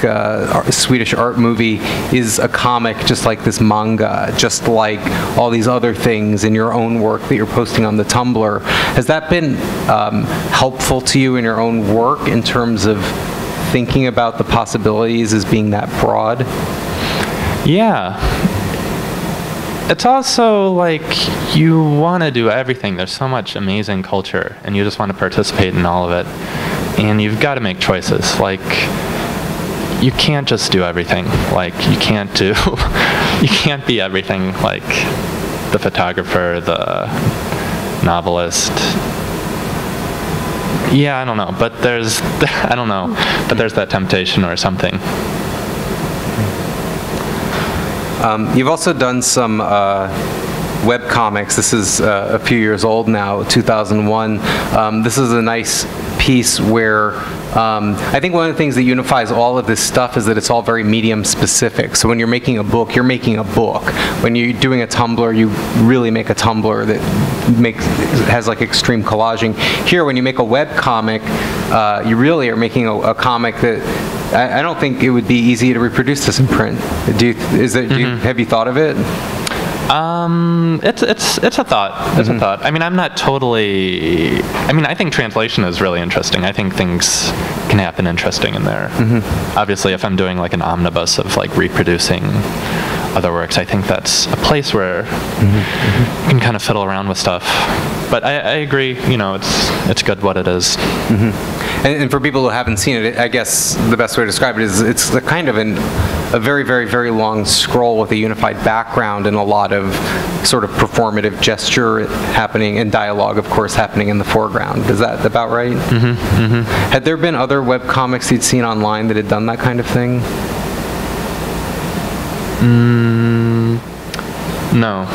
S1: Swedish art movie is a comic just like this manga, just like all these other things in your own work that you're posting on the Tumblr. Has that been helpful to you in your own work in terms of thinking about the possibilities as being that broad?
S4: Yeah. It's also like you want to do everything. There's so much amazing culture, and you just want to participate in all of it. And you've got to make choices. Like, you can't just do everything. Like, you can't be everything. Like, the photographer, novelist. Yeah, I don't know, but I don't know, but there's that temptation or something.
S1: You've also done some web comics. This is a few years old now, 2001. This is a nice piece where I think one of the things that unifies all of this stuff is that it's all very medium specific. So when you're making a book, you're making a book. When you're doing a Tumblr, you really make a Tumblr that has like extreme collaging. Here, when you make a web comic, you really are making a comic that I don't think it would be easy to reproduce this in print. Have you thought of it?
S4: It's a thought. It's a thought. I mean, I'm not totally. I mean, I think translation is really interesting. I think things can happen interesting in there. Obviously, if I'm doing like an omnibus of like reproducing other works, I think that's a place where you can kind of fiddle around with stuff. But I agree. You know, it's good what it is.
S1: And for people who haven't seen it, I guess the best way to describe it is it's the kind of a very, very, very long scroll with a unified background and a lot of sort of performative gesture happening, and dialogue, of course, happening in the foreground. Is that about right? Had there been other web comics you'd seen online that had done that kind of thing?
S4: No.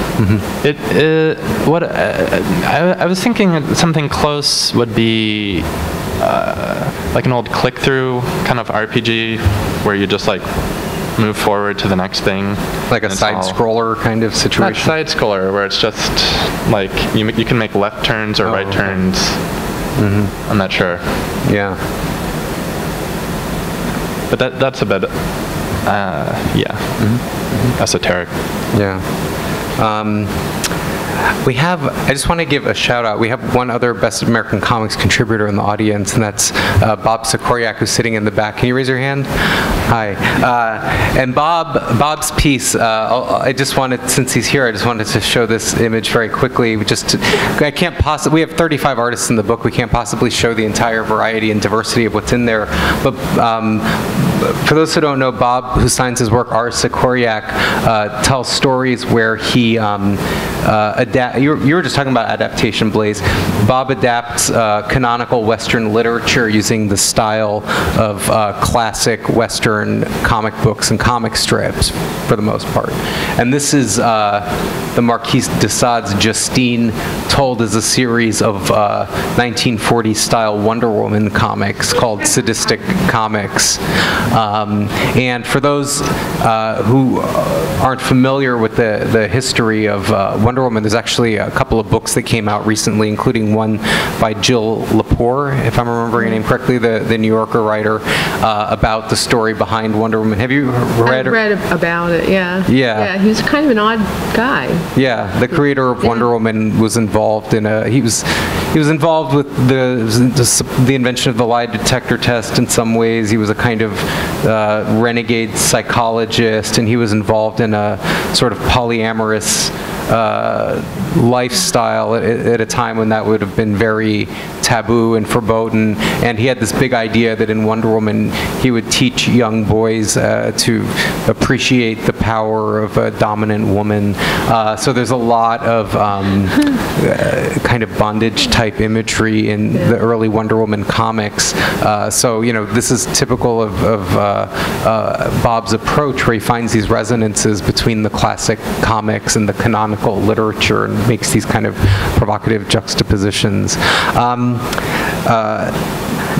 S4: I was thinking something close would be like an old click-through kind of RPG where you just like move forward to the next thing.
S1: Like a side-scroller kind of situation?
S4: Not side-scroller, where it's just like you can make left turns or right turns. I'm not sure.
S1: Yeah.
S4: But that's a bit, esoteric.
S1: Yeah. I just want to give a shout out. We have one other Best American Comics contributor in the audience, and that's Bob Secoriak, who's sitting in the back. Can you raise your hand? Hi. And Bob's piece, I just wanted, since he's here, I just wanted to show this image very quickly. We have 35 artists in the book. We can't possibly show the entire variety and diversity of what's in there. But for those who don't know, Bob, who signs his work, R. Secoriak, tells stories where he you were just talking about adaptation, Blaise. Bob adapts canonical Western literature using the style of classic Western comic books and comic strips, for the most part. And this is the Marquis de Sade's Justine, told as a series of 1940s-style Wonder Woman comics called Sadistic Comics. And for those who aren't familiar with the history of Wonder Woman, there's actually a couple of books that came out recently, including one by Jill Lepore, if I'm remembering her name correctly, the New Yorker writer, about the story behind Wonder Woman. Have you read?
S3: I've read about it. Yeah.
S1: Yeah.
S3: Yeah. He was kind of an odd guy.
S1: Yeah. The creator of Wonder Woman was involved in he was involved with the invention of the lie detector test in some ways. He was a kind of renegade psychologist, and he was involved in a sort of polyamorous lifestyle at a time when that would have been very taboo and verboten. And he had this big idea that in Wonder Woman he would teach young boys to appreciate the power of a dominant woman. So there's a lot of kind of bondage type imagery in the early Wonder Woman comics. So this is typical of Bob's approach, where he finds these resonances between the classic comics and the canonical literature and makes these kind of provocative juxtapositions.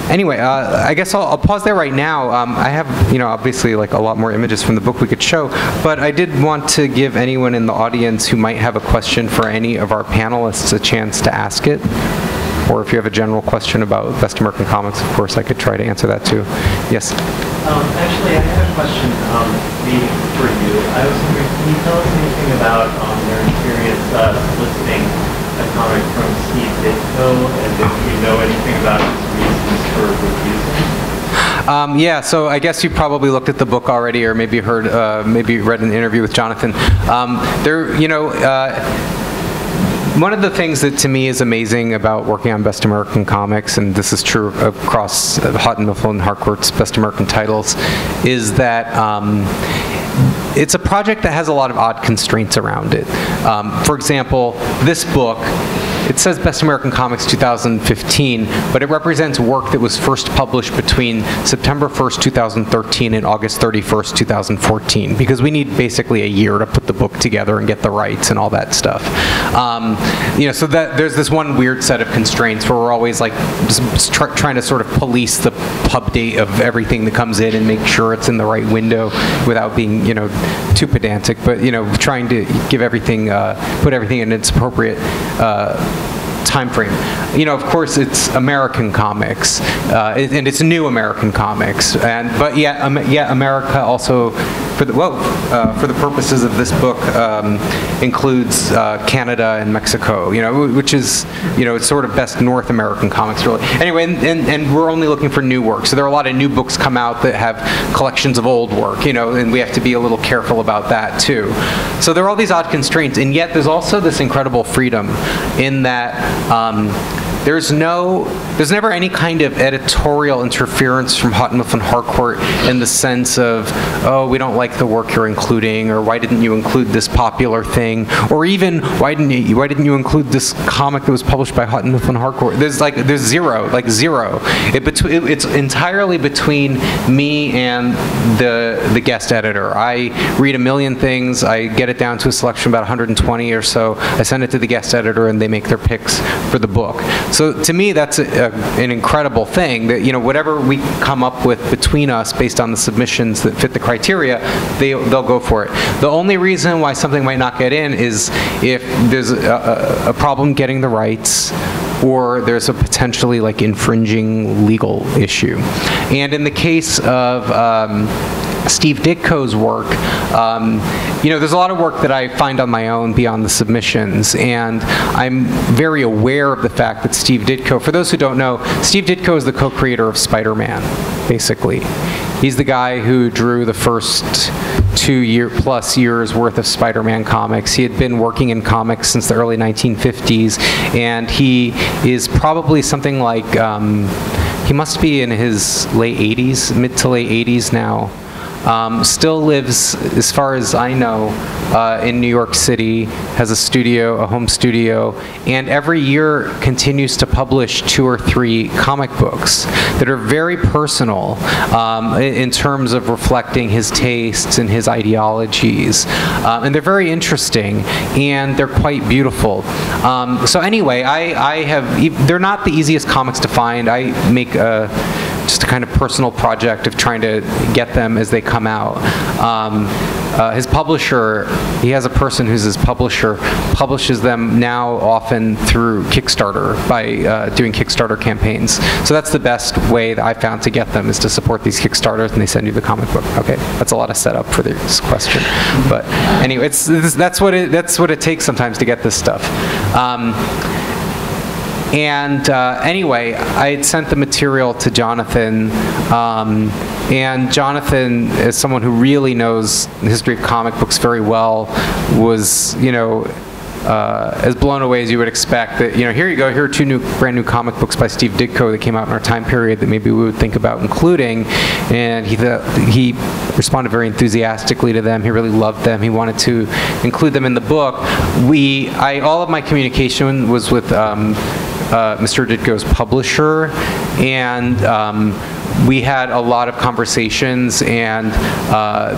S1: Anyway, I guess I'll pause there right now. I have, obviously like a lot more images from the book we could show, but I did want to give anyone in the audience who might have a question for any of our panelists a chance to ask it. Or if you have a general question about Best American Comics, of course, I could try to answer that too. Yes?
S5: Actually, I had a question maybe for you. I was wondering, can you tell us anything about your experience soliciting a comic from Steve Ditko, and if you know anything about his reasons for refusing?
S1: Yeah, so I guess you probably looked at the book already, or maybe maybe read an interview with Jonathan. One of the things that to me is amazing about working on Best American Comics, and this is true across Houghton, Mifflin, and Harcourt's Best American titles, is that it's a project that has a lot of odd constraints around it. For example, this book it says Best American Comics 2015, but it represents work that was first published between September 1st, 2013 and August 31st, 2014, because we need basically a year to put the book together and get the rights and all that stuff. So that there's this one weird set of constraints where we're always like just trying to sort of police the pub date of everything that comes in and make sure it's in the right window without being, too pedantic, but, trying to give everything, put everything in its appropriate time frame. Of course, it's American comics, and it's new American comics, but yet America also, for the purposes of this book, includes Canada and Mexico, which is, it's sort of best North American comics, really. Anyway, and we're only looking for new work, so there are a lot of new books come out that have collections of old work, and we have to be a little careful about that too. So there are all these odd constraints, and yet there's also this incredible freedom in that there's never any kind of editorial interference from Houghton Mifflin Harcourt in the sense of, oh, we don't like the work you're including, or why didn't you include this popular thing, or even why didn't you include this comic that was published by Houghton Mifflin Harcourt? There's zero. It's entirely between me and the guest editor. I read a million things. I get it down to a selection about 120 or so. I send it to the guest editor, and they make their picks for the book. So to me, that's an incredible thing that, whatever we come up with between us based on the submissions that fit the criteria, they'll go for it. The only reason why something might not get in is if there's a problem getting the rights, or there's a potentially infringing legal issue. And in the case of Steve Ditko's work, there's a lot of work that I find on my own beyond the submissions, and I'm very aware of the fact that Steve Ditko, for those who don't know, Steve Ditko is the co-creator of Spider-Man, basically. He's the guy who drew the first 2+ years worth of Spider-Man comics. He had been working in comics since the early 1950s, and he is probably something like, he must be in his late 80s, mid to late 80s now. Still lives, as far as I know, in New York City, has a home studio, and every year continues to publish 2 or 3 comic books that are very personal in terms of reflecting his tastes and his ideologies. And they're very interesting, and they're quite beautiful. So anyway, they're not the easiest comics to find. I make just a kind of personal project of trying to get them as they come out. His publisher, he has a person who's his publisher, publishes them now often through Kickstarter by doing Kickstarter campaigns. So that's the best way that I found to get them, is to support these Kickstarters, and they send you the comic book. Okay, that's a lot of setup for this question. But anyway, that's what it takes sometimes to get this stuff. Anyway, I had sent the material to Jonathan, and Jonathan, as someone who really knows the history of comic books very well, was, as blown away as you would expect. That, here you go, here are 2 brand new comic books by Steve Ditko that came out in our time period that maybe we would think about including. And he responded very enthusiastically to them. He really loved them. He wanted to include them in the book. All of my communication was with Mr. Ditko's publisher, and we had a lot of conversations, and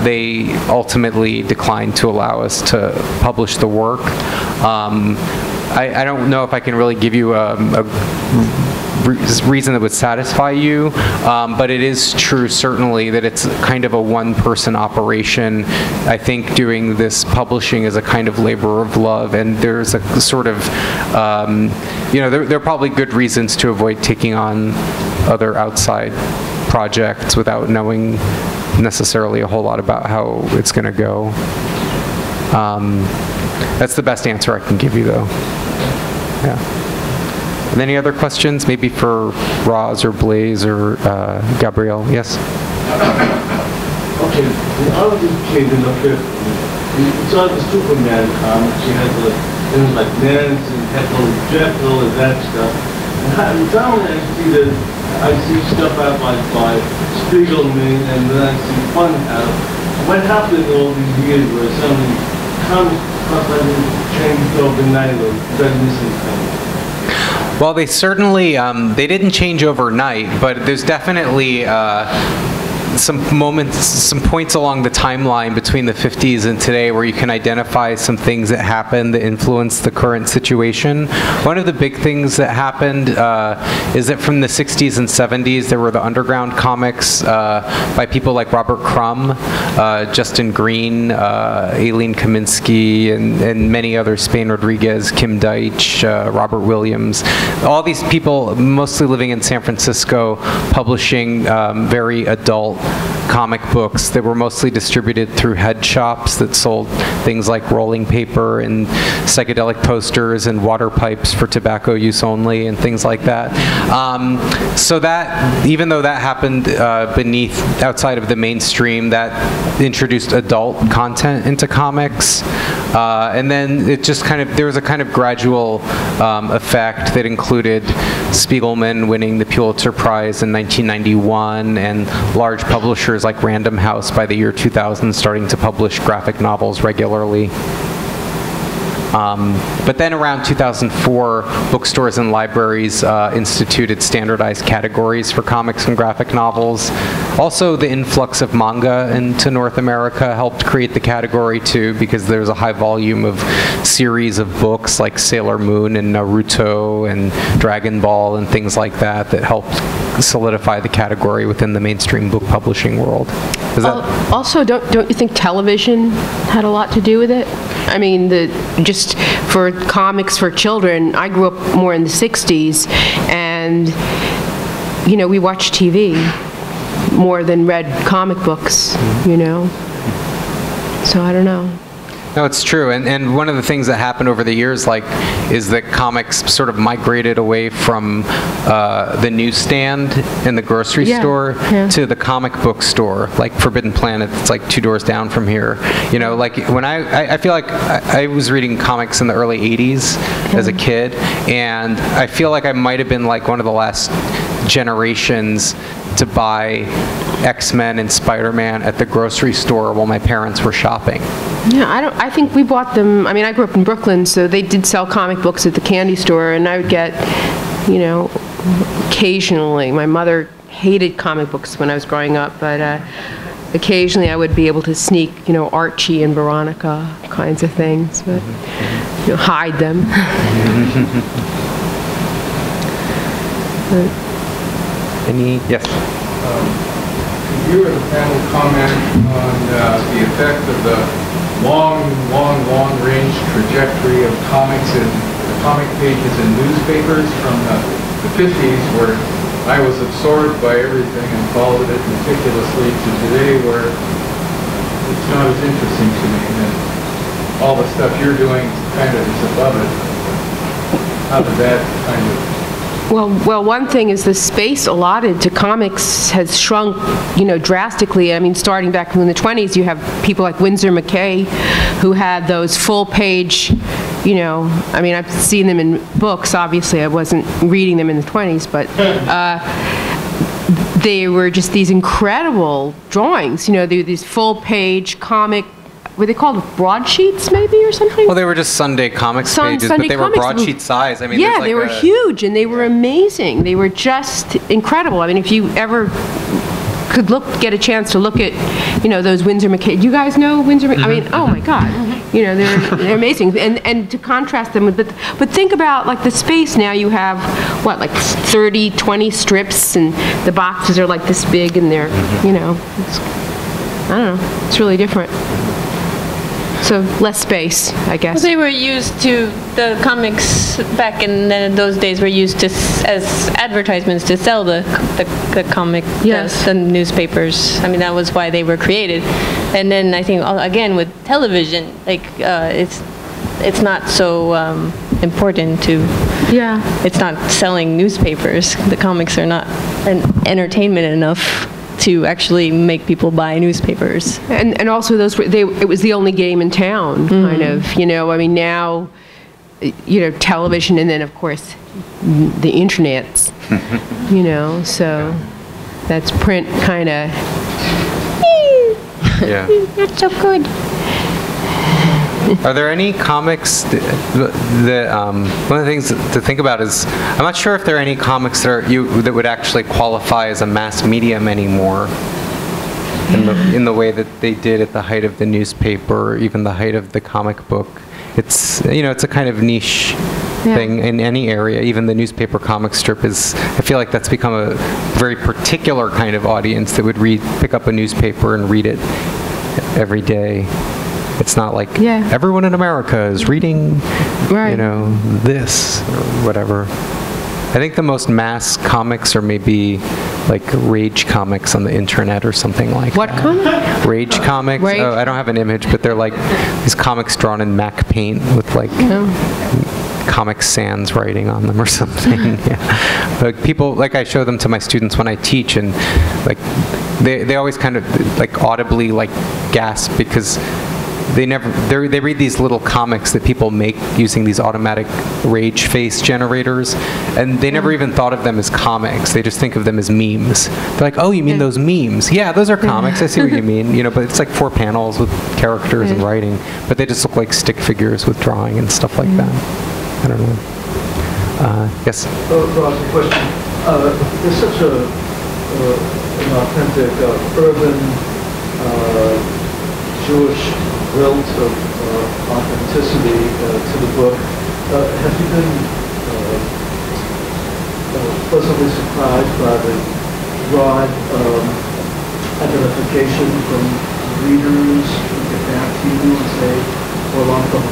S1: they ultimately declined to allow us to publish the work. I don't know if I can really give you a reason that would satisfy you, but it is true certainly that it's kind of a one-person operation. I think doing this publishing is a kind of labor of love, and there's a sort of, there are probably good reasons to avoid taking on other outside projects without knowing necessarily a whole lot about how it's going to go. That's the best answer I can give you, though. Yeah. And any other questions, maybe for Roz or Blaise or Gabrielle? Yes?
S6: Okay, the other kid in the 50s, it's all the Superman comics. She has things like Nancy and Heckle and Jekyll and that stuff. And not only I see stuff out by Spiegelman, and then I see Funhouse. What happened in all these years where suddenly comics changed overnight or done missing things?
S1: Well, they certainly, they didn't change overnight, but there's definitely some points along the timeline between the 50s and today where you can identify some things that happened that influenced the current situation. One of the big things that happened is that from the 60s and 70s, there were the underground comics by people like Robert Crumb, Justin Green, Aileen Kaminsky, and many others, Spain Rodriguez, Kim Deitch, Robert Williams. All these people, mostly living in San Francisco, publishing very adult comic books that were mostly distributed through head shops that sold things like rolling paper and psychedelic posters and water pipes for tobacco use only and things like that. So that, even though that happened outside of the mainstream, that introduced adult content into comics. And then it just there was a kind of gradual effect that included Spiegelman winning the Pulitzer Prize in 1991 and large publishers like Random House by the year 2000 starting to publish graphic novels regularly. But then around 2004, bookstores and libraries instituted standardized categories for comics and graphic novels. Also, the influx of manga into North America helped create the category too, because there's a high volume of series of books like Sailor Moon and Naruto and Dragon Ball and things like that that helped solidify the category within the mainstream book publishing world.
S3: Also, don't you think television had a lot to do with it? I mean, just for comics for children, I grew up more in the 60s, and, you know, we watched TV more than read comic books, you know? So I don't know.
S1: No, it's true, and one of the things that happened over the years, is that comics sort of migrated away from the newsstand in the grocery store to the comic book store, like Forbidden Planet. It's like 2 doors down from here. You know, like when I feel like I was reading comics in the early '80s as a kid, and I feel like I might have been like one of the last generations to buy X-Men and Spider-Man at the grocery store while my parents were shopping.
S3: Yeah, I think we bought them. I mean, I grew up in Brooklyn, so they did sell comic books at the candy store, and I would get, you know, occasionally. My mother hated comic books when I was growing up, but occasionally I would be able to sneak, you know, Archie and Veronica kinds of things, but, you know, hide them.
S1: Yes?
S7: You or the panel comment on the effect of the long-range trajectory of comics and comic pages in newspapers from the 50s, where I was absorbed by everything and followed it meticulously, to today where it's not as interesting to me, and all the stuff you're doing kind of is above it. How did that kind of...
S3: Well, one thing is the space allotted to comics has shrunk, you know, drastically. I mean, starting back in the 20s, you have people like Winsor McCay who had those full-page, you know, I mean, I've seen them in books. Obviously, I wasn't reading them in the 20s, but they were just these incredible drawings, you know, these full-page comic, were they called broadsheets maybe or something?
S1: Well, they were just Sunday comics pages, but they were broadsheet size. I mean,
S3: yeah, they were huge, and they were amazing. They were just incredible. I mean, if you ever could get a chance to look at, you know, those Winsor McCay. Do you guys know Winsor McCay? I mean, oh my God, you know, they're amazing. And to contrast them with, but think about like the space now. You have what, like 30, 20 strips, and the boxes are like this big, and they're, you know, I don't know. It's really different. So less space, I guess.
S2: They were used to, the comics back in those days were used to as advertisements to sell the comic,
S3: yes,
S2: the newspapers. I mean, that was why they were created. And then I think again with television, like it's not so important to. Yeah. It's not selling newspapers. The comics are not entertainment enough to actually make people buy newspapers.
S3: And also those were, it was the only game in town, kind of, you know. I mean, now, you know, television, and then of course the internets, you know, so that's print kind of,
S1: yeah,
S3: not so good.
S1: Are there any comics that one of the things to think about is, I'm not sure if there are any comics that would actually qualify as a mass medium anymore in the way that they did at the height of the newspaper, or even the height of the comic book. It's, it's a kind of niche thing in any area. Even the newspaper comic strip is, I feel like that's become a very particular kind of audience that would pick up a newspaper and read it every day. It's not like everyone in America is reading, this or whatever. I think the most mass comics are maybe like rage comics on the internet or something like that. What
S3: comic?
S1: Rage comics.
S3: Rage?
S1: Oh, I don't have an image, but they're like these comics drawn in Mac Paint with like Comic Sans writing on them or something. But people, like, I show them to my students when I teach, and like they always kind of like audibly like gasp because they read these little comics that people make using these automatic rage face generators, and they never even thought of them as comics. They just think of them as memes. They're like, oh, you mean those memes? Yeah, those are comics. I see what you mean. But it's like 4 panels with characters and writing, but they just look like stick figures with drawing and stuff like that. I don't know. Yes?
S6: Roz, a question. There's such an authentic urban Jewish lilt of authenticity to the book. Have you been pleasantly surprised by the broad identification from readers who get back to you and say, well, I'm from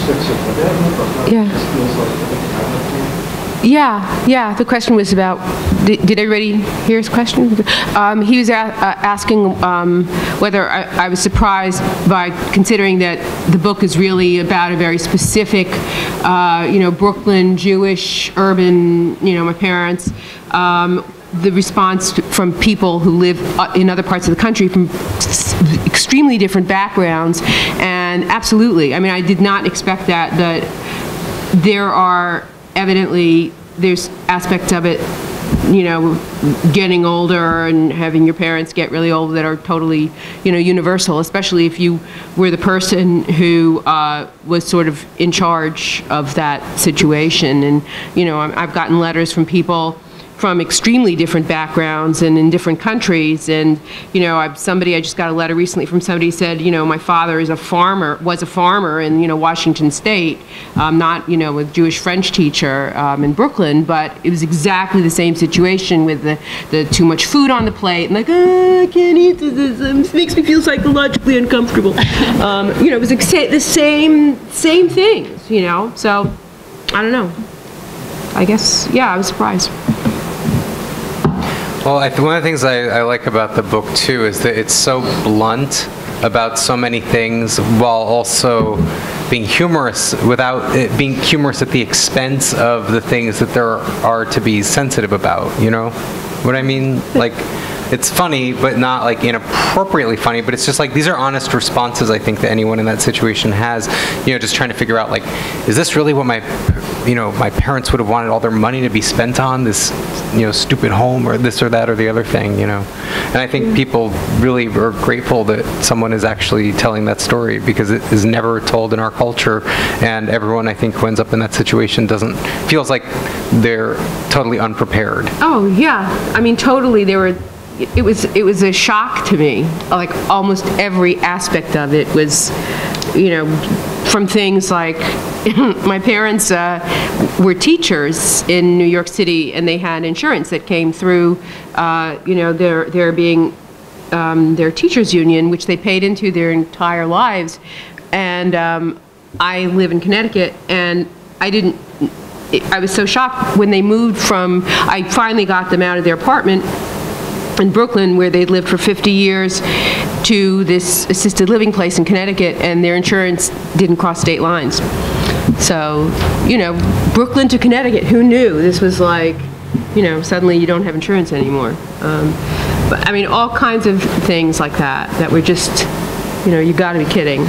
S6: sticks or whatever, but it just feels like a big time.
S3: Yeah. The question was about, did everybody hear his question? He was asking whether I was surprised by considering that the book is really about a very specific, Brooklyn, Jewish, urban, my parents, the response from people who live in other parts of the country from extremely different backgrounds. And absolutely, I did not expect that there are there's aspects of it, getting older and having your parents get really old that are totally, universal, especially if you were the person who was sort of in charge of that situation. And, I've gotten letters from people from extremely different backgrounds and in different countries. And, I just got a letter recently from somebody who said, my father was a farmer in, Washington State, not, a Jewish French teacher in Brooklyn, but it was exactly the same situation with the too much food on the plate and like, I can't eat this, it makes me feel psychologically uncomfortable. It was the same things, so I don't know. I guess, I was surprised.
S1: Well, one of the things I like about the book, too, is that it's so blunt about so many things while also being humorous without it being humorous at the expense of the things that there are to be sensitive about, you know what I mean? Like, it's funny, but not like inappropriately funny, but it's just like, these are honest responses, I think, that anyone in that situation has, just trying to figure out, like, is this really what my parents would have wanted all their money to be spent on, this, stupid home or this or that or the other thing, And I think people really are grateful that someone is actually telling that story, because it is never told in our culture, and everyone, I think, who ends up in that situation feels like they're totally unprepared.
S3: Oh, yeah. Totally. It was a shock to me. Like, almost every aspect of it was, from things like, my parents were teachers in New York City, and they had insurance that came through, their being their teachers union, which they paid into their entire lives. And I live in Connecticut, and I was so shocked when they moved I finally got them out of their apartment in Brooklyn, where they'd lived for 50 years, to this assisted living place in Connecticut, and their insurance didn't cross state lines. So, Brooklyn to Connecticut, who knew? This was like, suddenly you don't have insurance anymore. But all kinds of things like that were just, you gotta be kidding.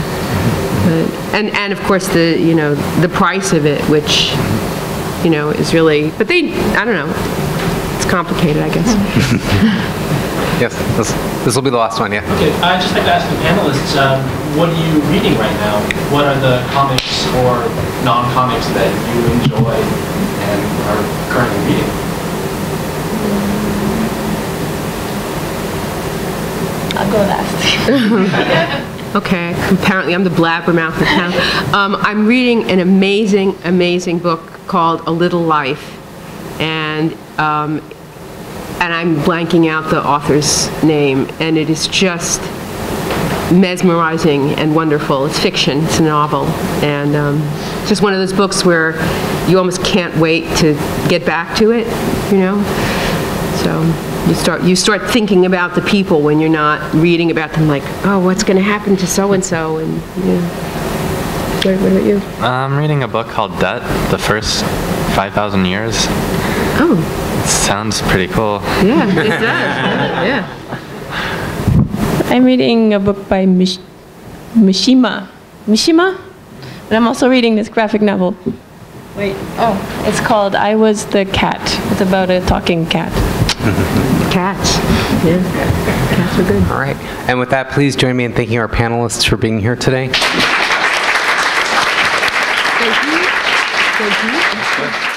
S3: And of course the price of it, which, is really, but I don't know. It's complicated, I guess.
S1: Yes, this will be the last one, yeah.
S8: Okay, I'd just like to ask the panelists, what are you reading right now? What are the comics or non-comics that you enjoy and are currently reading?
S2: I'll go last.
S3: Okay, apparently I'm the blabbermouth of town. I'm reading an amazing, amazing book called A Little Life, and I'm blanking out the author's name, and it is just mesmerizing and wonderful. It's fiction, it's a novel, and it's just one of those books where you almost can't wait to get back to it, you know? So you start thinking about the people when you're not reading about them, like, oh, what's going to happen to so-and-so, and yeah. What about you?
S4: I'm reading a book called Debt, The First 5,000 Years.
S3: Oh.
S4: Sounds pretty cool.
S3: Yeah, it does. Yeah.
S2: I'm reading a book by Mishima, but I'm also reading this graphic novel. Wait, it's called I Was the Cat. It's about a talking cat.
S3: Cats. Yeah. Cats are good.
S1: All right. And with that, please join me in thanking our panelists for being here today.
S3: Thank you. Thank you.